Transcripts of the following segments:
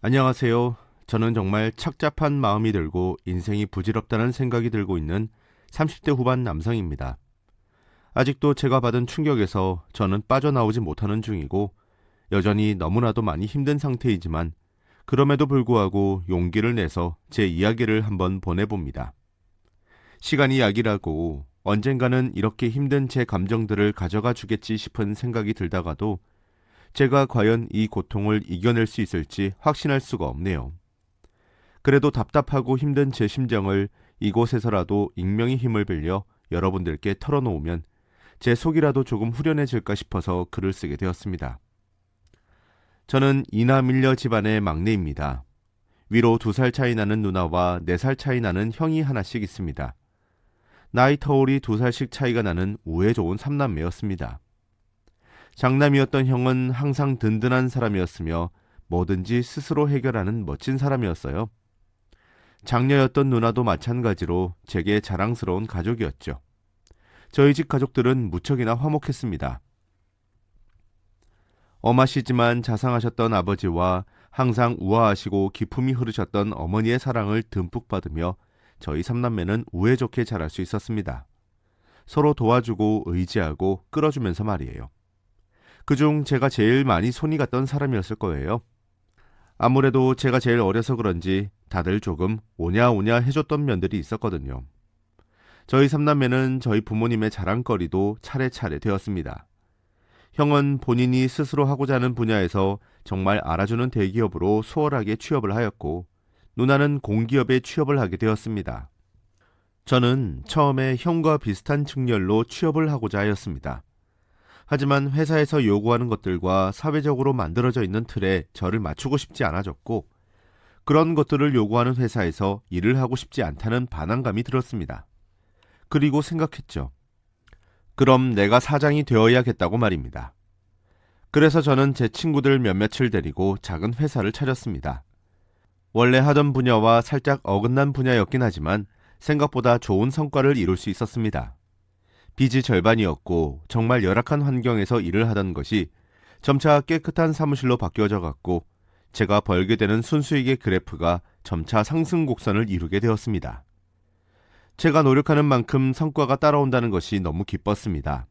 안녕하세요. 저는 정말 착잡한 마음이 들고 인생이 부질없다는 생각이 들고 있는 30대 후반 남성입니다. 아직도 제가 받은 충격에서 저는 빠져나오지 못하는 중이고 여전히 너무나도 많이 힘든 상태이지만 그럼에도 불구하고 용기를 내서 제 이야기를 한번 보내봅니다. 시간이 약이라고 언젠가는 이렇게 힘든 제 감정들을 가져가 주겠지 싶은 생각이 들다가도 제가 과연 이 고통을 이겨낼 수 있을지 확신할 수가 없네요. 그래도 답답하고 힘든 제 심정을 이곳에서라도 익명의 힘을 빌려 여러분들께 털어놓으면 제 속이라도 조금 후련해질까 싶어서 글을 쓰게 되었습니다. 저는 이나밀려 집안의 막내입니다. 위로 2살 차이 나는 누나와 4살 차이 나는 형이 하나씩 있습니다. 나이 터울이 2살씩 차이가 나는 우애 좋은 3남매였습니다. 장남이었던 형은 항상 든든한 사람이었으며 뭐든지 스스로 해결하는 멋진 사람이었어요. 장녀였던 누나도 마찬가지로 제게 자랑스러운 가족이었죠. 저희 집 가족들은 무척이나 화목했습니다. 엄하시지만 자상하셨던 아버지와 항상 우아하시고 기품이 흐르셨던 어머니의 사랑을 듬뿍 받으며 저희 3남매는 우애 좋게 자랄 수 있었습니다. 서로 도와주고 의지하고 끌어주면서 말이에요. 그중 제가 제일 많이 손이 갔던 사람이었을 거예요. 아무래도 제가 제일 어려서 그런지 다들 조금 오냐오냐 해줬던 면들이 있었거든요. 저희 3남매는 저희 부모님의 자랑거리도 차례차례 되었습니다. 형은 본인이 스스로 하고자 하는 분야에서 정말 알아주는 대기업으로 수월하게 취업을 하였고 누나는 공기업에 취업을 하게 되었습니다. 저는 처음에 형과 비슷한 직렬로 취업을 하고자 하였습니다. 하지만 회사에서 요구하는 것들과 사회적으로 만들어져 있는 틀에 저를 맞추고 싶지 않아졌고 그런 것들을 요구하는 회사에서 일을 하고 싶지 않다는 반항감이 들었습니다. 그리고 생각했죠. 그럼 내가 사장이 되어야겠다고 말입니다. 그래서 저는 제 친구들 몇몇을 데리고 작은 회사를 차렸습니다. 원래 하던 분야와 살짝 어긋난 분야였긴 하지만 생각보다 좋은 성과를 이룰 수 있었습니다. 빚이 절반이었고 정말 열악한 환경에서 일을 하던 것이 점차 깨끗한 사무실로 바뀌어져 갔고 제가 벌게 되는 순수익의 그래프가 점차 상승 곡선을 이루게 되었습니다. 제가 노력하는 만큼 성과가 따라온다는 것이 너무 기뻤습니다.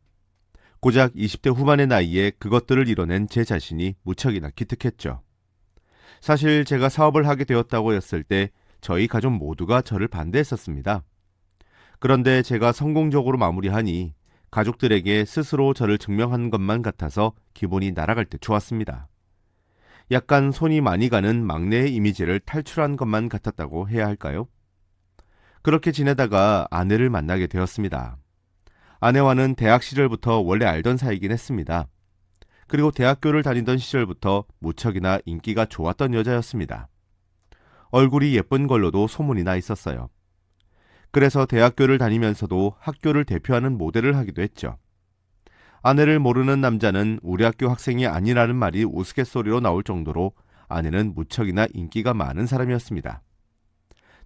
고작 20대 후반의 나이에 그것들을 이뤄낸 제 자신이 무척이나 기특했죠. 사실 제가 사업을 하게 되었다고 했을 때 저희 가족 모두가 저를 반대했었습니다. 그런데 제가 성공적으로 마무리하니 가족들에게 스스로 저를 증명한 것만 같아서 기분이 날아갈 때 좋았습니다. 약간 손이 많이 가는 막내의 이미지를 탈출한 것만 같았다고 해야 할까요? 그렇게 지내다가 아내를 만나게 되었습니다. 아내와는 대학 시절부터 원래 알던 사이긴 했습니다. 그리고 대학교를 다니던 시절부터 무척이나 인기가 좋았던 여자였습니다. 얼굴이 예쁜 걸로도 소문이 나 있었어요. 그래서 대학교를 다니면서도 학교를 대표하는 모델을 하기도 했죠. 아내를 모르는 남자는 우리 학교 학생이 아니라는 말이 우스갯소리로 나올 정도로 아내는 무척이나 인기가 많은 사람이었습니다.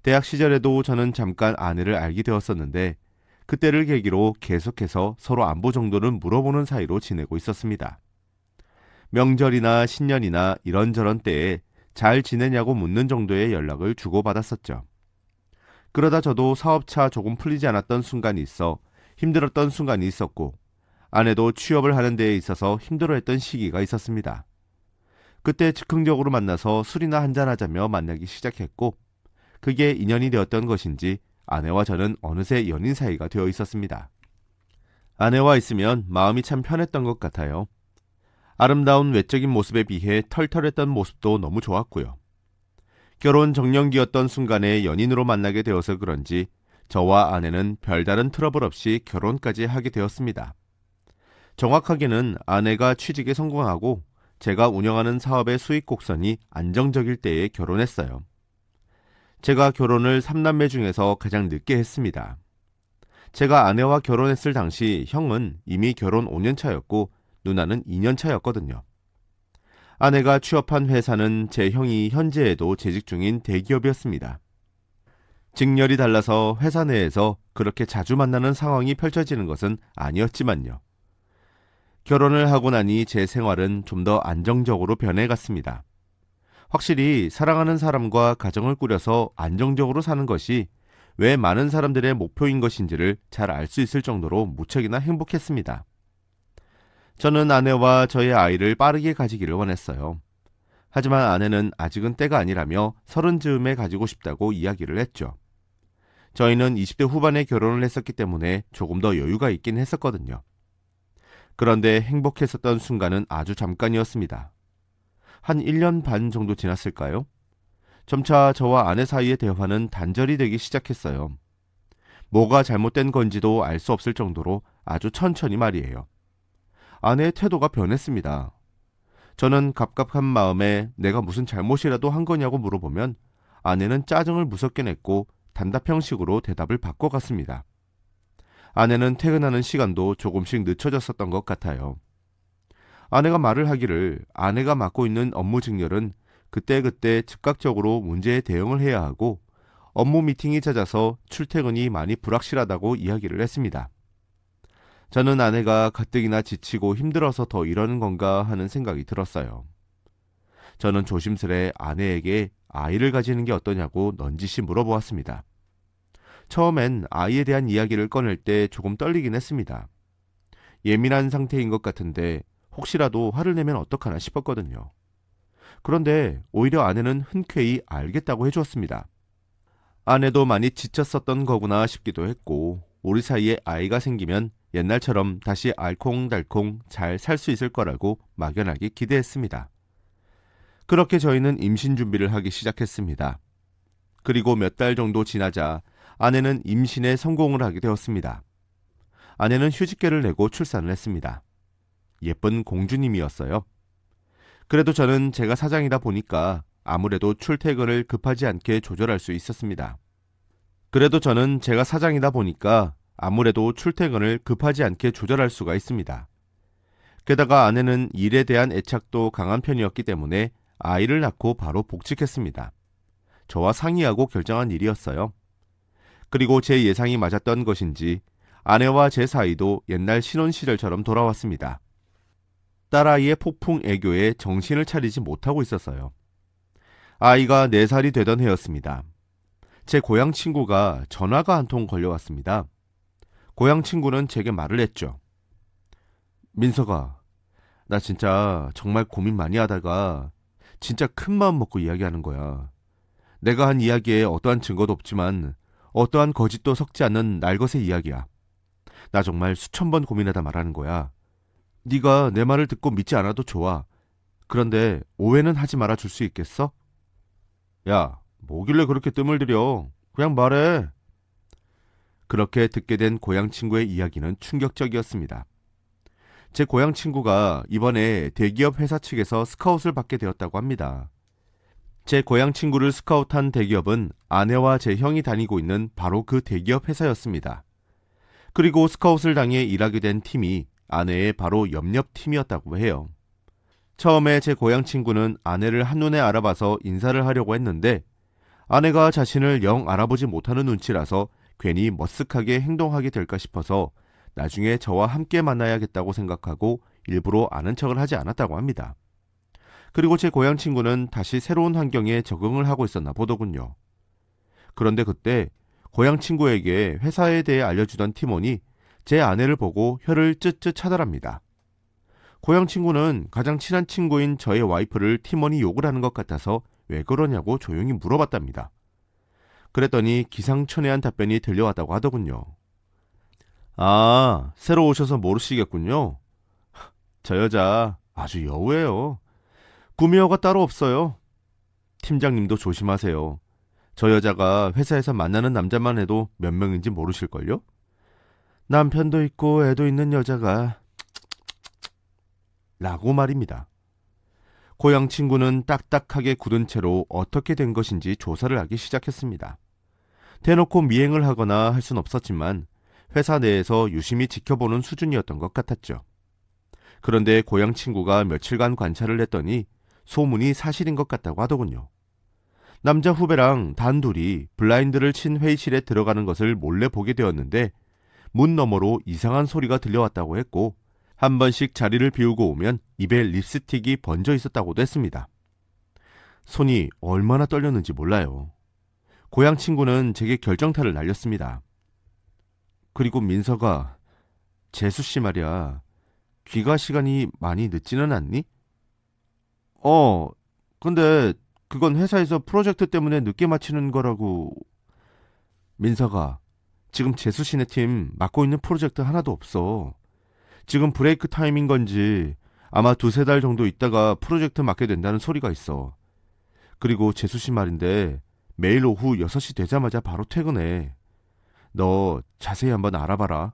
대학 시절에도 저는 잠깐 아내를 알게 되었었는데 그때를 계기로 계속해서 서로 안부 정도는 물어보는 사이로 지내고 있었습니다. 명절이나 신년이나 이런저런 때에 잘 지내냐고 묻는 정도의 연락을 주고받았었죠. 그러다 저도 사업차 조금 풀리지 않았던 순간이 있어 힘들었던 순간이 있었고 아내도 취업을 하는 데에 있어서 힘들어했던 시기가 있었습니다. 그때 즉흥적으로 만나서 술이나 한잔하자며 만나기 시작했고 그게 인연이 되었던 것인지 아내와 저는 어느새 연인 사이가 되어 있었습니다. 아내와 있으면 마음이 참 편했던 것 같아요. 아름다운 외적인 모습에 비해 털털했던 모습도 너무 좋았고요. 결혼 정년기였던 순간에 연인으로 만나게 되어서 그런지 저와 아내는 별다른 트러블 없이 결혼까지 하게 되었습니다. 정확하게는 아내가 취직에 성공하고 제가 운영하는 사업의 수익 곡선이 안정적일 때에 결혼했어요. 제가 결혼을 3남매 중에서 가장 늦게 했습니다. 제가 아내와 결혼했을 당시 형은 이미 결혼 5년 차였고 누나는 2년 차였거든요. 아내가 취업한 회사는 제 형이 현재에도 재직 중인 대기업이었습니다. 직렬이 달라서 회사 내에서 그렇게 자주 만나는 상황이 펼쳐지는 것은 아니었지만요. 결혼을 하고 나니 제 생활은 좀 더 안정적으로 변해갔습니다. 확실히 사랑하는 사람과 가정을 꾸려서 안정적으로 사는 것이 왜 많은 사람들의 목표인 것인지를 잘 알 수 있을 정도로 무척이나 행복했습니다. 저는 아내와 저의 아이를 빠르게 가지기를 원했어요. 하지만 아내는 아직은 때가 아니라며 30즈음에 가지고 싶다고 이야기를 했죠. 저희는 20대 후반에 결혼을 했었기 때문에 조금 더 여유가 있긴 했었거든요. 그런데 행복했었던 순간은 아주 잠깐이었습니다. 한 1년 반 정도 지났을까요? 점차 저와 아내 사이의 대화는 단절이 되기 시작했어요. 뭐가 잘못된 건지도 알 수 없을 정도로 아주 천천히 말이에요. 아내의 태도가 변했습니다. 저는 갑갑한 마음에 내가 무슨 잘못이라도 한 거냐고 물어보면 아내는 짜증을 무섭게 냈고 단답형식으로 대답을 바꿔갔습니다. 아내는 퇴근하는 시간도 조금씩 늦춰졌었던 것 같아요. 아내가 말을 하기를 아내가 맡고 있는 업무 직렬은 그때그때 즉각적으로 문제에 대응을 해야 하고 업무 미팅이 잦아서 출퇴근이 많이 불확실하다고 이야기를 했습니다. 저는 아내가 가뜩이나 지치고 힘들어서 더 이러는 건가 하는 생각이 들었어요. 저는 조심스레 아내에게 아이를 가지는 게 어떠냐고 넌지시 물어보았습니다. 처음엔 아이에 대한 이야기를 꺼낼 때 조금 떨리긴 했습니다. 예민한 상태인 것 같은데 혹시라도 화를 내면 어떡하나 싶었거든요. 그런데 오히려 아내는 흔쾌히 알겠다고 해주었습니다. 아내도 많이 지쳤었던 거구나 싶기도 했고 우리 사이에 아이가 생기면 옛날처럼 다시 알콩달콩 잘 살 수 있을 거라고 막연하게 기대했습니다. 그렇게 저희는 임신 준비를 하기 시작했습니다. 그리고 몇 달 정도 지나자 아내는 임신에 성공을 하게 되었습니다. 아내는 휴직계를 내고 출산을 했습니다. 예쁜 공주님이었어요. 그래도 저는 제가 사장이다 보니까 아무래도 출퇴근을 급하지 않게 조절할 수 있었습니다. 수가 있습니다. 게다가 아내는 일에 대한 애착도 강한 편이었기 때문에 아이를 낳고 바로 복직했습니다. 저와 상의하고 결정한 일이었어요. 그리고 제 예상이 맞았던 것인지 아내와 제 사이도 옛날 신혼 시절처럼 돌아왔습니다. 딸아이의 폭풍 애교에 정신을 차리지 못하고 있었어요. 아이가 4살이 되던 해였습니다. 제 고향 친구가 전화가 한 통 걸려왔습니다. 고향 친구는 제게 말을 했죠. 민서가, 나 진짜 정말 고민 많이 하다가 진짜 큰 마음 먹고 이야기하는 거야. 내가 한 이야기에 어떠한 증거도 없지만 어떠한 거짓도 섞지 않는 날것의 이야기야. 나 정말 수천 번 고민하다 말하는 거야. 네가 내 말을 듣고 믿지 않아도 좋아. 그런데 오해는 하지 말아 줄 수 있겠어? 야, 뭐길래 그렇게 뜸을 들여? 그냥 말해. 그렇게 듣게 된 고향 친구의 이야기는 충격적이었습니다. 제 고향 친구가 이번에 대기업 회사 측에서 스카웃을 받게 되었다고 합니다. 제 고향 친구를 스카웃한 대기업은 아내와 제 형이 다니고 있는 바로 그 대기업 회사였습니다. 그리고 스카웃을 당해 일하게 된 팀이 아내의 바로 옆 팀이었다고 해요. 처음에 제 고향 친구는 아내를 한눈에 알아봐서 인사를 하려고 했는데 아내가 자신을 영 알아보지 못하는 눈치라서 괜히 머쓱하게 행동하게 될까 싶어서 나중에 저와 함께 만나야겠다고 생각하고 일부러 아는 척을 하지 않았다고 합니다. 그리고 제 고향 친구는 다시 새로운 환경에 적응을 하고 있었나 보더군요. 그런데 그때 고향 친구에게 회사에 대해 알려주던 팀원이 제 아내를 보고 혀를 쯧쯧 차더랍니다. 고향 친구는 가장 친한 친구인 저의 와이프를 팀원이 욕을 하는 것 같아서 왜 그러냐고 조용히 물어봤답니다. 그랬더니 기상천외한 답변이 들려왔다고 하더군요. 아, 새로 오셔서 모르시겠군요. 저 여자 아주 여우예요. 구미호가 따로 없어요. 팀장님도 조심하세요. 저 여자가 회사에서 만나는 남자만 해도 몇 명인지 모르실걸요? 남편도 있고 애도 있는 여자가 라고 말입니다. 고향 친구는 딱딱하게 굳은 채로 어떻게 된 것인지 조사를 하기 시작했습니다. 대놓고 미행을 하거나 할 순 없었지만 회사 내에서 유심히 지켜보는 수준이었던 것 같았죠. 그런데 고향 친구가 며칠간 관찰을 했더니 소문이 사실인 것 같다고 하더군요. 남자 후배랑 단둘이 블라인드를 친 회의실에 들어가는 것을 몰래 보게 되었는데 문 너머로 이상한 소리가 들려왔다고 했고 한 번씩 자리를 비우고 오면 입에 립스틱이 번져 있었다고도 했습니다. 손이 얼마나 떨렸는지 몰라요. 고향 친구는 제게 결정타를 날렸습니다. 그리고 민서가, 재수 씨 말이야. 귀가 시간이 많이 늦지는 않니? 근데 그건 회사에서 프로젝트 때문에 늦게 마치는 거라고. 민서가, 지금 재수 씨네 팀 맡고 있는 프로젝트 하나도 없어. 지금 브레이크 타임인 건지 아마 두세 달 정도 있다가 프로젝트 맡게 된다는 소리가 있어. 그리고 재수 씨 말인데 매일 오후 6시 되자마자 바로 퇴근해. 너 자세히 한번 알아봐라.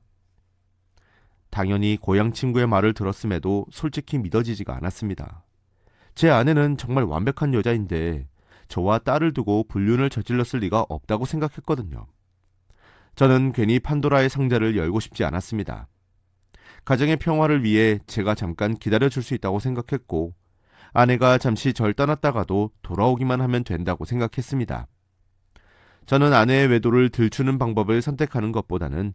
당연히 고향 친구의 말을 들었음에도 솔직히 믿어지지가 않았습니다. 제 아내는 정말 완벽한 여자인데 저와 딸을 두고 불륜을 저질렀을 리가 없다고 생각했거든요. 저는 괜히 판도라의 상자를 열고 싶지 않았습니다. 가정의 평화를 위해 제가 잠깐 기다려줄 수 있다고 생각했고, 아내가 잠시 절 떠났다가도 돌아오기만 하면 된다고 생각했습니다. 저는 아내의 외도를 들추는 방법을 선택하는 것보다는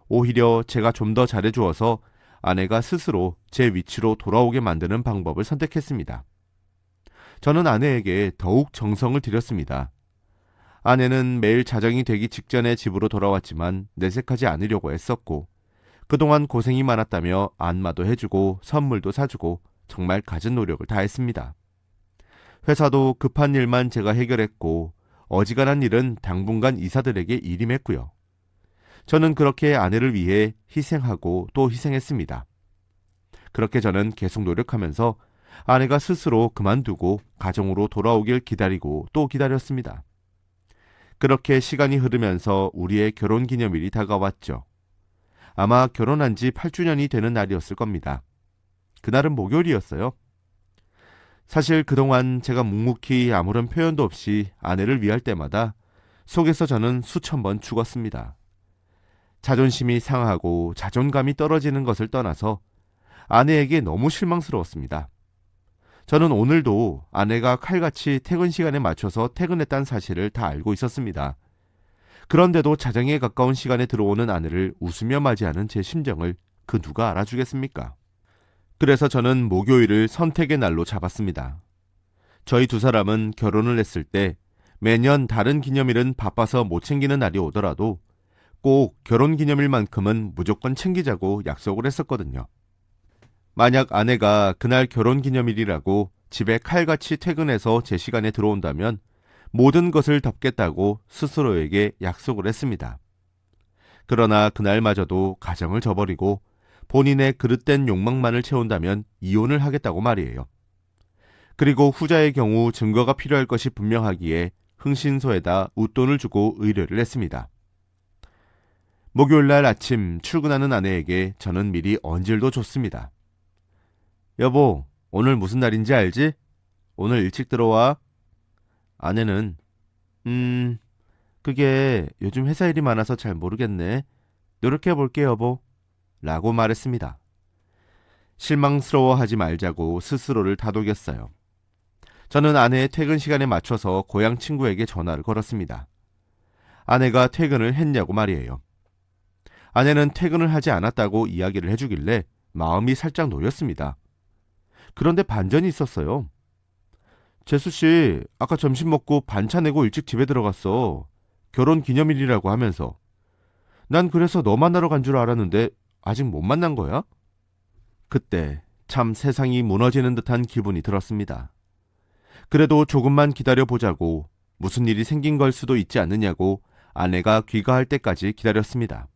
오히려 제가 좀 더 잘해주어서 아내가 스스로 제 위치로 돌아오게 만드는 방법을 선택했습니다. 저는 아내에게 더욱 정성을 들였습니다. 아내는 매일 자정이 되기 직전에 집으로 돌아왔지만 내색하지 않으려고 애썼고, 그동안 고생이 많았다며 안마도 해주고 선물도 사주고 정말 갖은 노력을 다했습니다. 회사도 급한 일만 제가 해결했고, 어지간한 일은 당분간 이사들에게 일임했고요. 저는 그렇게 아내를 위해 희생하고 또 희생했습니다. 그렇게 저는 계속 노력하면서 아내가 스스로 그만두고 가정으로 돌아오길 기다리고 또 기다렸습니다. 그렇게 시간이 흐르면서 우리의 결혼기념일이 다가왔죠. 아마 결혼한 지 8주년이 되는 날이었을 겁니다. 그날은 목요일이었어요. 사실 그동안 제가 묵묵히 아무런 표현도 없이 아내를 위할 때마다 속에서 저는 수천 번 죽었습니다. 자존심이 상하고 자존감이 떨어지는 것을 떠나서 아내에게 너무 실망스러웠습니다. 저는 오늘도 아내가 칼같이 퇴근 시간에 맞춰서 퇴근했다는 사실을 다 알고 있었습니다. 그런데도 자정에 가까운 시간에 들어오는 아내를 웃으며 맞이하는 제 심정을 그 누가 알아주겠습니까? 그래서 저는 목요일을 선택의 날로 잡았습니다. 저희 두 사람은 결혼을 했을 때 매년 다른 기념일은 바빠서 못 챙기는 날이 오더라도 꼭 결혼기념일만큼은 무조건 챙기자고 약속을 했었거든요. 만약 아내가 그날 결혼기념일이라고 집에 칼같이 퇴근해서 제 시간에 들어온다면 모든 것을 덮겠다고 스스로에게 약속을 했습니다. 그러나 그날마저도 가정을 저버리고 본인의 그릇된 욕망만을 채운다면 이혼을 하겠다고 말이에요. 그리고 후자의 경우 증거가 필요할 것이 분명하기에 흥신소에다 웃돈을 주고 의뢰를 했습니다. 목요일날 아침 출근하는 아내에게 저는 미리 언질도 줬습니다. 여보, 오늘 무슨 날인지 알지? 오늘 일찍 들어와. 아내는 그게 요즘 회사 일이 많아서 잘 모르겠네. 노력해볼게 여보. 라고 말했습니다. 실망스러워하지 말자고 스스로를 다독였어요. 저는 아내의 퇴근 시간에 맞춰서 고향 친구에게 전화를 걸었습니다. 아내가 퇴근을 했냐고 말이에요. 아내는 퇴근을 하지 않았다고 이야기를 해주길래 마음이 살짝 놓였습니다. 그런데 반전이 있었어요. 재수씨, 아까 점심 먹고 반차 내고 일찍 집에 들어갔어. 결혼기념일이라고 하면서. 난 그래서 너 만나러 간 줄 알았는데 아직 못 만난 거야? 그때 참 세상이 무너지는 듯한 기분이 들었습니다. 그래도 조금만 기다려보자고, 무슨 일이 생긴 걸 수도 있지 않느냐고 아내가 귀가할 때까지 기다렸습니다.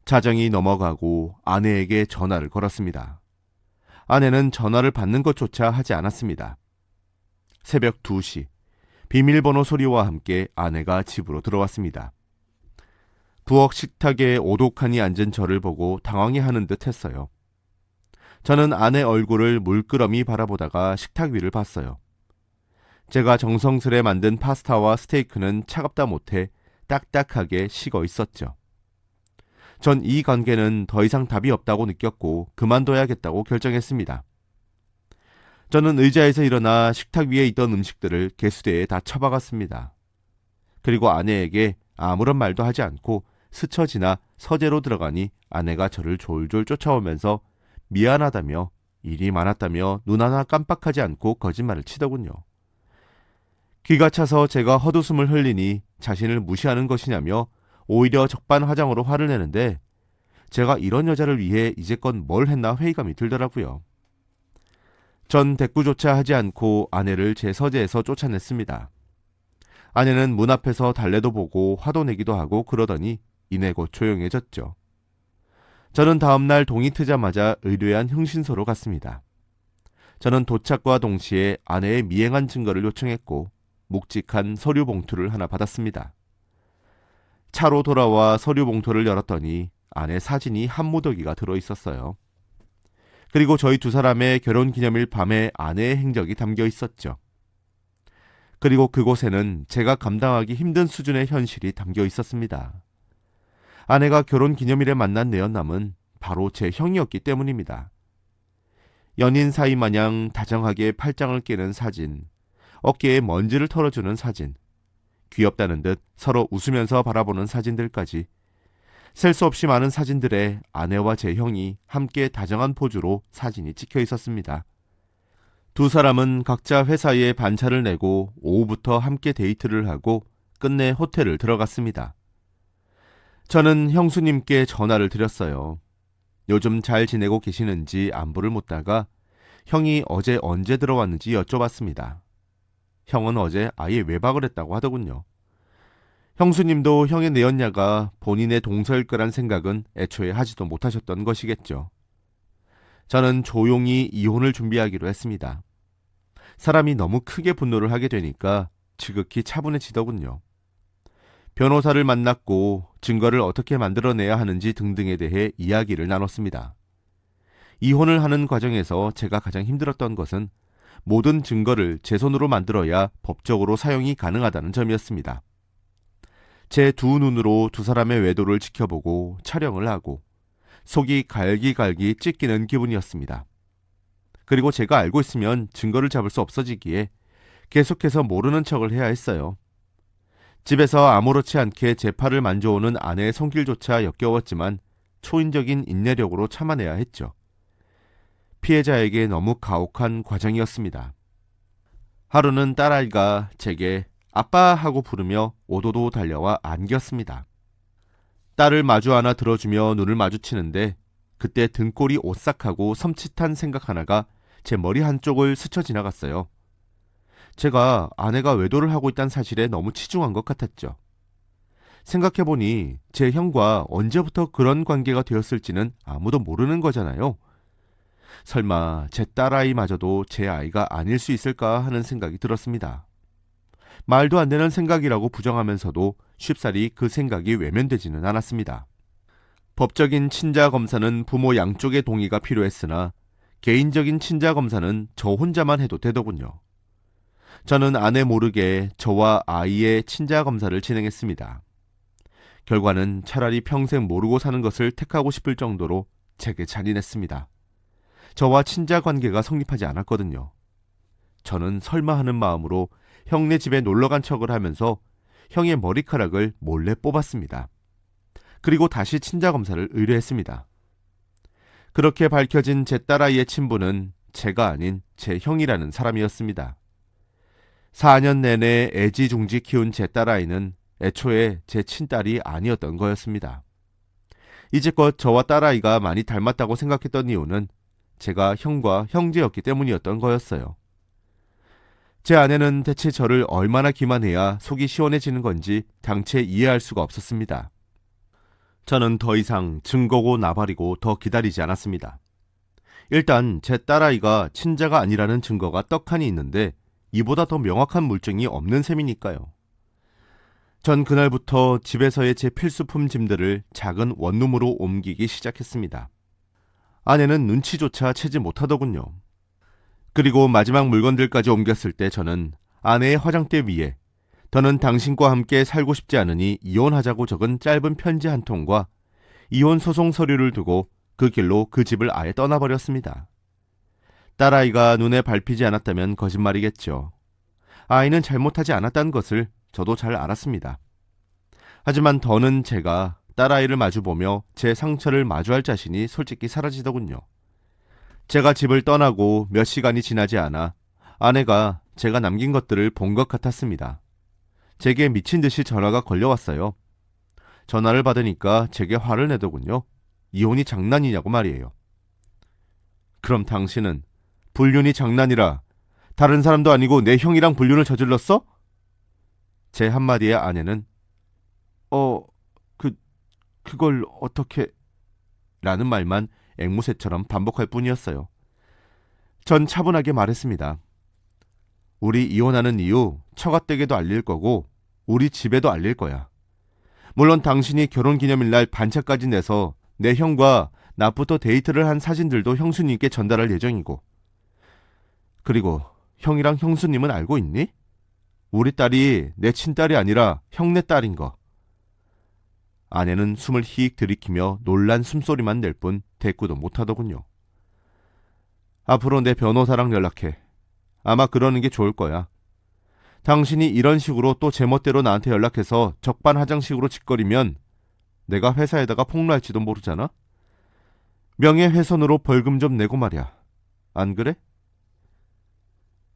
자정이 넘어가고 아내에게 전화를 걸었습니다. 아내는 전화를 받는 것조차 하지 않았습니다. 새벽 2시, 비밀번호 소리와 함께 아내가 집으로 들어왔습니다. 부엌 식탁에 오독하니 앉은 저를 보고 당황해하는 듯 했어요. 저는 아내 얼굴을 물끄러미 바라보다가 식탁 위를 봤어요. 제가 정성스레 만든 파스타와 스테이크는 차갑다 못해 딱딱하게 식어 있었죠. 전 이 관계는 더 이상 답이 없다고 느꼈고 그만둬야겠다고 결정했습니다. 저는 의자에서 일어나 식탁 위에 있던 음식들을 개수대에 다 처박았습니다. 그리고 아내에게 아무런 말도 하지 않고 스쳐 지나 서재로 들어가니 아내가 저를 졸졸 쫓아오면서 미안하다며 일이 많았다며 눈 하나 깜빡하지 않고 거짓말을 치더군요. 기가 차서 제가 헛웃음을 흘리니 자신을 무시하는 것이냐며 오히려 적반하장으로 화를 내는데 제가 이런 여자를 위해 이제껏 뭘 했나 회의감이 들더라고요. 전 대꾸조차 하지 않고 아내를 제 서재에서 쫓아냈습니다. 아내는 문 앞에서 달래도 보고 화도 내기도 하고 그러더니 이내 곧 조용해졌죠. 저는 다음날 동이 트자마자 의뢰한 흥신소로 갔습니다. 저는 도착과 동시에 아내의 미행한 증거를 요청했고 묵직한 서류 봉투를 하나 받았습니다. 차로 돌아와 서류 봉투를 열었더니 안에 사진이 한 무더기가 들어있었어요. 그리고 저희 두 사람의 결혼기념일 밤에 아내의 행적이 담겨 있었죠. 그리고 그곳에는 제가 감당하기 힘든 수준의 현실이 담겨 있었습니다. 아내가 결혼기념일에 만난 내연남은 바로 제 형이었기 때문입니다. 연인 사이 마냥 다정하게 팔짱을 끼는 사진, 어깨에 먼지를 털어주는 사진, 귀엽다는 듯 서로 웃으면서 바라보는 사진들까지 셀 수 없이 많은 사진들에 아내와 제 형이 함께 다정한 포즈로 사진이 찍혀 있었습니다. 두 사람은 각자 회사에 반차를 내고 오후부터 함께 데이트를 하고 끝내 호텔을 들어갔습니다. 저는 형수님께 전화를 드렸어요. 요즘 잘 지내고 계시는지 안부를 묻다가 형이 어제 언제 들어왔는지 여쭤봤습니다. 형은 어제 아예 외박을 했다고 하더군요. 형수님도 형의 내연녀가 본인의 동서일 거란 생각은 애초에 하지도 못하셨던 것이겠죠. 저는 조용히 이혼을 준비하기로 했습니다. 사람이 너무 크게 분노를 하게 되니까 지극히 차분해지더군요. 변호사를 만났고 증거를 어떻게 만들어내야 하는지 등등에 대해 이야기를 나눴습니다. 이혼을 하는 과정에서 제가 가장 힘들었던 것은 모든 증거를 제 손으로 만들어야 법적으로 사용이 가능하다는 점이었습니다. 제 두 눈으로 두 사람의 외도를 지켜보고 촬영을 하고 속이 갈기갈기 찢기는 기분이었습니다. 그리고 제가 알고 있으면 증거를 잡을 수 없어지기에 계속해서 모르는 척을 해야 했어요. 집에서 아무렇지 않게 제 팔을 만져오는 아내의 손길조차 역겨웠지만 초인적인 인내력으로 참아내야 했죠. 피해자에게 너무 가혹한 과정이었습니다. 하루는 딸아이가 제게 아빠 하고 부르며 오도도 달려와 안겼습니다. 딸을 마주 안아 들어주며 눈을 마주치는데 그때 등골이 오싹하고 섬찟한 생각 하나가 제 머리 한쪽을 스쳐 지나갔어요. 제가 아내가 외도를 하고 있다는 사실에 너무 치중한 것 같았죠. 생각해보니 제 형과 언제부터 그런 관계가 되었을지는 아무도 모르는 거잖아요. 설마 제 딸아이마저도 제 아이가 아닐 수 있을까 하는 생각이 들었습니다. 말도 안 되는 생각이라고 부정하면서도 쉽사리 그 생각이 외면되지는 않았습니다. 법적인 친자 검사는 부모 양쪽의 동의가 필요했으나 개인적인 친자 검사는 저 혼자만 해도 되더군요. 저는 아내 모르게 저와 아이의 친자 검사를 진행했습니다. 결과는 차라리 평생 모르고 사는 것을 택하고 싶을 정도로 제게 잔인했습니다. 저와 친자 관계가 성립하지 않았거든요. 저는 설마 하는 마음으로 형네 집에 놀러간 척을 하면서 형의 머리카락을 몰래 뽑았습니다. 그리고 다시 친자 검사를 의뢰했습니다. 그렇게 밝혀진 제 딸아이의 친부는 제가 아닌 제 형이라는 사람이었습니다. 4년 내내 애지중지 키운 제 딸아이는 애초에 제 친딸이 아니었던 거였습니다. 이제껏 저와 딸아이가 많이 닮았다고 생각했던 이유는 제가 형과 형제였기 때문이었던 거였어요. 제 아내는 대체 저를 얼마나 기만해야 속이 시원해지는 건지 당최 이해할 수가 없었습니다. 저는 더 이상 증거고 나발이고 더 기다리지 않았습니다. 일단 제 딸아이가 친자가 아니라는 증거가 떡하니 있는데 이보다 더 명확한 물증이 없는 셈이니까요. 전 그날부터 집에서의 제 필수품 짐들을 작은 원룸으로 옮기기 시작했습니다. 아내는 눈치조차 채지 못하더군요. 그리고 마지막 물건들까지 옮겼을 때 저는 아내의 화장대 위에 더는 당신과 함께 살고 싶지 않으니 이혼하자고 적은 짧은 편지 한 통과 이혼 소송 서류를 두고 그 길로 그 집을 아예 떠나버렸습니다. 딸아이가 눈에 밟히지 않았다면 거짓말이겠죠. 아이는 잘못하지 않았다는 것을 저도 잘 알았습니다. 하지만 더는 제가 딸아이를 마주보며 제 상처를 마주할 자신이 솔직히 사라지더군요. 제가 집을 떠나고 몇 시간이 지나지 않아 아내가 제가 남긴 것들을 본 것 같았습니다. 제게 미친 듯이 전화가 걸려왔어요. 전화를 받으니까 제게 화를 내더군요. 이혼이 장난이냐고 말이에요. 그럼 당신은 불륜이 장난이라 다른 사람도 아니고 내 형이랑 불륜을 저질렀어? 제 한마디에 아내는 그걸 어떻게 라는 말만 앵무새처럼 반복할 뿐이었어요. 전 차분하게 말했습니다. 우리 이혼하는 이유 처가댁에도 알릴 거고 우리 집에도 알릴 거야. 물론 당신이 결혼기념일날 반차까지 내서 내 형과 낮부터 데이트를 한 사진들도 형수님께 전달할 예정이고. 그리고 형이랑 형수님은 알고 있니? 우리 딸이 내 친딸이 아니라 형네 딸인 거. 아내는 숨을 휘익 들이키며 놀란 숨소리만 낼 뿐 대꾸도 못하더군요. 앞으로 내 변호사랑 연락해. 아마 그러는 게 좋을 거야. 당신이 이런 식으로 또 제멋대로 나한테 연락해서 적반하장식으로 짓거리면 내가 회사에다가 폭로할지도 모르잖아. 명예훼손으로 벌금 좀 내고 말이야. 안 그래?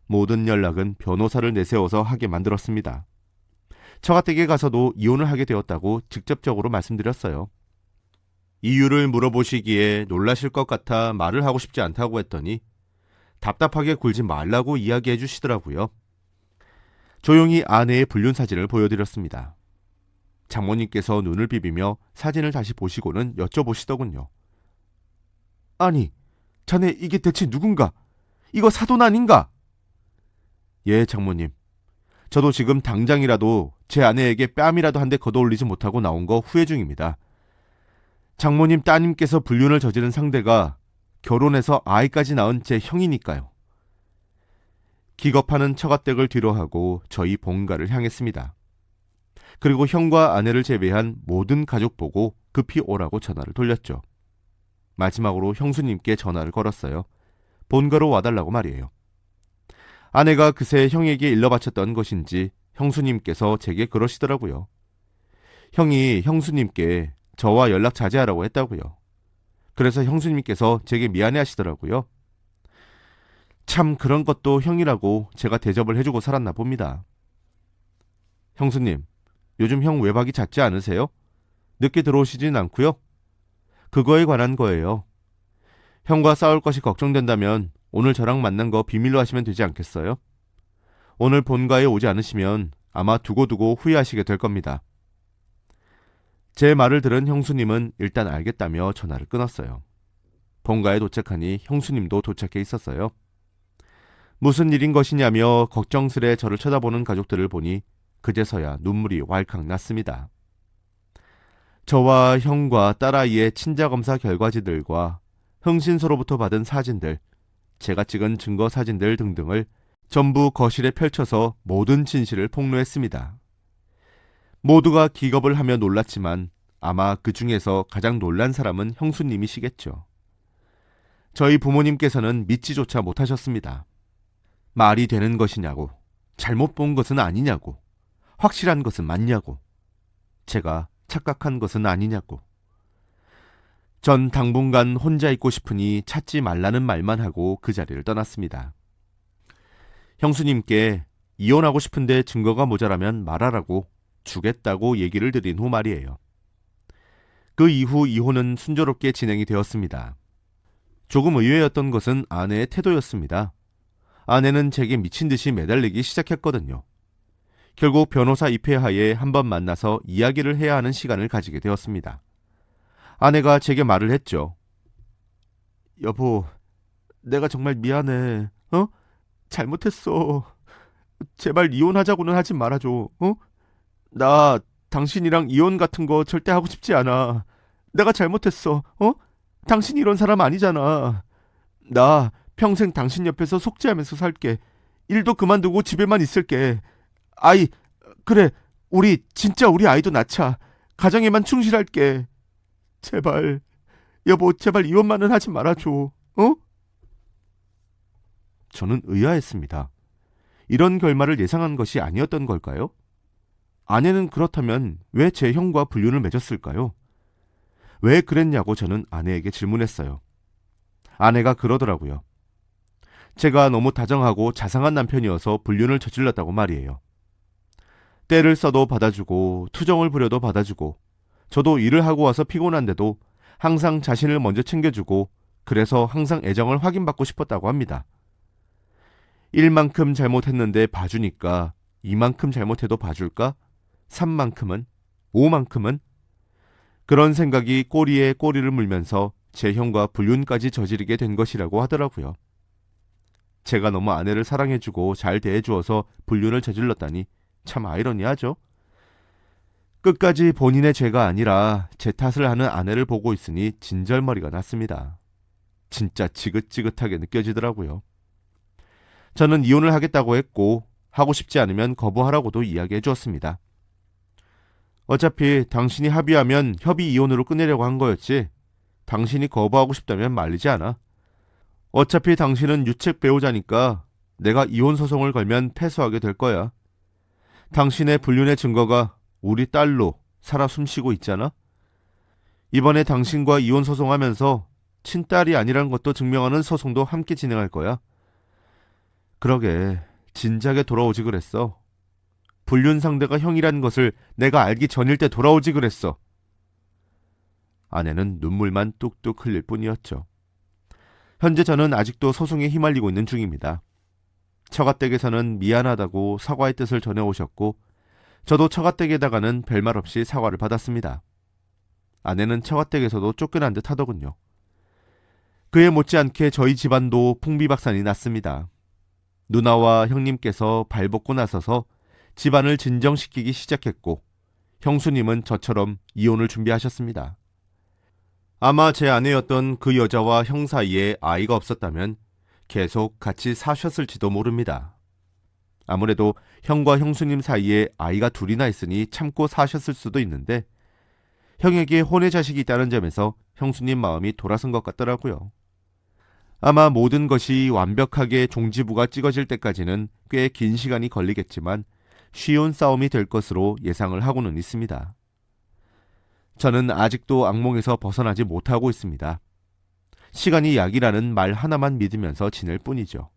모든 연락은 변호사를 내세워서 하게 만들었습니다. 처가댁에 가서도 이혼을 하게 되었다고 직접적으로 말씀드렸어요. 이유를 물어보시기에 놀라실 것 같아 말을 하고 싶지 않다고 했더니 답답하게 굴지 말라고 이야기해 주시더라고요. 조용히 아내의 불륜 사진을 보여드렸습니다. 장모님께서 눈을 비비며 사진을 다시 보시고는 여쭤보시더군요. 아니, 자네 이게 대체 누군가? 이거 사돈 아닌가? 예, 장모님. 저도 지금 당장이라도 제 아내에게 뺨이라도 한 대 걷어올리지 못하고 나온 거 후회 중입니다. 장모님 따님께서 불륜을 저지른 상대가 결혼해서 아이까지 낳은 제 형이니까요. 기겁하는 처가댁을 뒤로하고 저희 본가를 향했습니다. 그리고 형과 아내를 제외한 모든 가족 보고 급히 오라고 전화를 돌렸죠. 마지막으로 형수님께 전화를 걸었어요. 본가로 와달라고 말이에요. 아내가 그새 형에게 일러 바쳤던 것인지 형수님께서 제게 그러시더라고요. 형이 형수님께 저와 연락 자제하라고 했다고요. 그래서 형수님께서 제게 미안해 하시더라고요. 참 그런 것도 형이라고 제가 대접을 해주고 살았나 봅니다. 형수님, 요즘 형 외박이 잦지 않으세요? 늦게 들어오시진 않고요? 그거에 관한 거예요. 형과 싸울 것이 걱정된다면 오늘 저랑 만난 거 비밀로 하시면 되지 않겠어요? 오늘 본가에 오지 않으시면 아마 두고두고 후회하시게 될 겁니다. 제 말을 들은 형수님은 일단 알겠다며 전화를 끊었어요. 본가에 도착하니 형수님도 도착해 있었어요. 무슨 일인 것이냐며 걱정스레 저를 쳐다보는 가족들을 보니 그제서야 눈물이 왈칵 났습니다. 저와 형과 딸아이의 친자검사 결과지들과 흥신소로부터 받은 사진들, 제가 찍은 증거 사진들 등등을 전부 거실에 펼쳐서 모든 진실을 폭로했습니다. 모두가 기겁을 하며 놀랐지만 아마 그 중에서 가장 놀란 사람은 형수님이시겠죠. 저희 부모님께서는 믿지조차 못하셨습니다. 말이 되는 것이냐고, 잘못 본 것은 아니냐고, 확실한 것은 맞냐고, 제가 착각한 것은 아니냐고. 전 당분간 혼자 있고 싶으니 찾지 말라는 말만 하고 그 자리를 떠났습니다. 형수님께 이혼하고 싶은데 증거가 모자라면 말하라고 주겠다고 얘기를 드린 후 말이에요. 그 이후 이혼은 순조롭게 진행이 되었습니다. 조금 의외였던 것은 아내의 태도였습니다. 아내는 제게 미친 듯이 매달리기 시작했거든요. 결국 변호사 입회하에 한번 만나서 이야기를 해야 하는 시간을 가지게 되었습니다. 아내가 제게 말을 했죠. 여보, 내가 정말 미안해. 잘못했어. 제발 이혼하자고는 하지 말아줘. 나 당신이랑 이혼 같은 거 절대 하고 싶지 않아. 내가 잘못했어. 당신이 이런 사람 아니잖아. 나 평생 당신 옆에서 속죄하면서 살게. 일도 그만두고 집에만 있을게. 그래, 진짜 우리 아이도 낳자. 가정에만 충실할게. 제발, 여보, 제발 이혼만은 하지 말아줘. 저는 의아했습니다. 이런 결말을 예상한 것이 아니었던 걸까요? 아내는 그렇다면 왜 제 형과 불륜을 맺었을까요? 왜 그랬냐고 저는 아내에게 질문했어요. 아내가 그러더라고요. 제가 너무 다정하고 자상한 남편이어서 불륜을 저질렀다고 말이에요. 때를 써도 받아주고 투정을 부려도 받아주고 저도 일을 하고 와서 피곤한데도 항상 자신을 먼저 챙겨주고 그래서 항상 애정을 확인받고 싶었다고 합니다. 1만큼 잘못했는데 봐주니까 2만큼 잘못해도 봐줄까? 3만큼은? 5만큼은? 그런 생각이 꼬리에 꼬리를 물면서 제 형과 불륜까지 저지르게 된 것이라고 하더라고요. 제가 너무 아내를 사랑해주고 잘 대해주어서 불륜을 저질렀다니 참 아이러니하죠. 끝까지 본인의 죄가 아니라 제 탓을 하는 아내를 보고 있으니 진절머리가 났습니다. 진짜 지긋지긋하게 느껴지더라고요. 저는 이혼을 하겠다고 했고 하고 싶지 않으면 거부하라고도 이야기해 주었습니다. 어차피 당신이 합의하면 협의 이혼으로 끝내려고 한 거였지 당신이 거부하고 싶다면 말리지 않아. 어차피 당신은 유책 배우자니까 내가 이혼 소송을 걸면 패소하게 될 거야. 당신의 불륜의 증거가 우리 딸로 살아 숨쉬고 있잖아. 이번에 당신과 이혼 소송하면서 친딸이 아니라는 것도 증명하는 소송도 함께 진행할 거야. 그러게 진작에 돌아오지 그랬어. 불륜 상대가 형이라는 것을 내가 알기 전일 때 돌아오지 그랬어. 아내는 눈물만 뚝뚝 흘릴 뿐이었죠. 현재 저는 아직도 소송에 휘말리고 있는 중입니다. 처가댁에서는 미안하다고 사과의 뜻을 전해오셨고 저도 처가댁에다가는 별말 없이 사과를 받았습니다. 아내는 처가댁에서도 쫓겨난 듯 하더군요. 그에 못지않게 저희 집안도 풍비박산이 났습니다. 누나와 형님께서 발벗고 나서서 집안을 진정시키기 시작했고 형수님은 저처럼 이혼을 준비하셨습니다. 아마 제 아내였던 그 여자와 형 사이에 아이가 없었다면 계속 같이 사셨을지도 모릅니다. 아무래도 형과 형수님 사이에 아이가 둘이나 있으니 참고 사셨을 수도 있는데 형에게 혼의 자식이 있다는 점에서 형수님 마음이 돌아선 것 같더라고요. 아마 모든 것이 완벽하게 종지부가 찍어질 때까지는 꽤 긴 시간이 걸리겠지만 쉬운 싸움이 될 것으로 예상을 하고는 있습니다. 저는 아직도 악몽에서 벗어나지 못하고 있습니다. 시간이 약이라는 말 하나만 믿으면서 지낼 뿐이죠.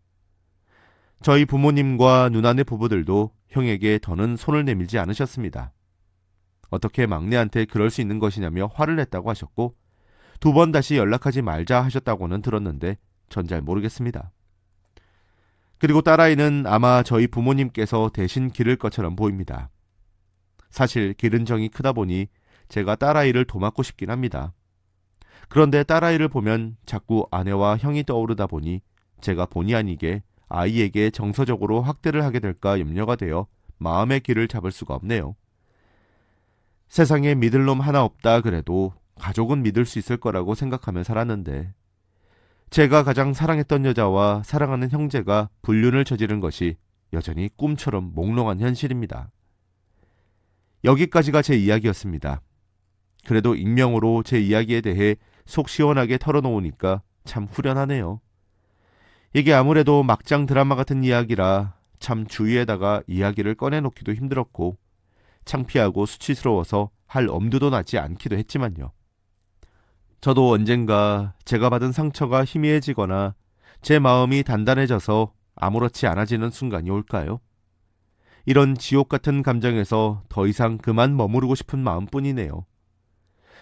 저희 부모님과 누나네 부부들도 형에게 더는 손을 내밀지 않으셨습니다. 어떻게 막내한테 그럴 수 있는 것이냐며 화를 냈다고 하셨고 2번 다시 연락하지 말자 하셨다고는 들었는데 전 잘 모르겠습니다. 그리고 딸아이는 아마 저희 부모님께서 대신 기를 것처럼 보입니다. 사실 기른 정이 크다 보니 제가 딸아이를 도맡고 싶긴 합니다. 그런데 딸아이를 보면 자꾸 아내와 형이 떠오르다 보니 제가 본의 아니게 아이에게 정서적으로 학대를 하게 될까 염려가 되어 마음의 길을 잡을 수가 없네요. 세상에 믿을 놈 하나 없다 그래도 가족은 믿을 수 있을 거라고 생각하며 살았는데 제가 가장 사랑했던 여자와 사랑하는 형제가 불륜을 저지른 것이 여전히 꿈처럼 몽롱한 현실입니다. 여기까지가 제 이야기였습니다. 그래도 익명으로 제 이야기에 대해 속 시원하게 털어놓으니까 참 후련하네요. 이게 아무래도 막장 드라마 같은 이야기라 참 주위에다가 이야기를 꺼내놓기도 힘들었고 창피하고 수치스러워서 할 엄두도 나지 않기도 했지만요. 저도 언젠가 제가 받은 상처가 희미해지거나 제 마음이 단단해져서 아무렇지 않아지는 순간이 올까요? 이런 지옥 같은 감정에서 더 이상 그만 머무르고 싶은 마음뿐이네요.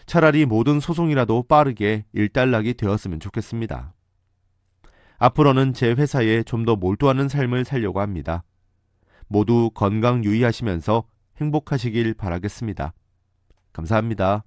차라리 모든 소송이라도 빠르게 일단락이 되었으면 좋겠습니다. 앞으로는 제 회사에 좀 더 몰두하는 삶을 살려고 합니다. 모두 건강 유의하시면서 행복하시길 바라겠습니다. 감사합니다.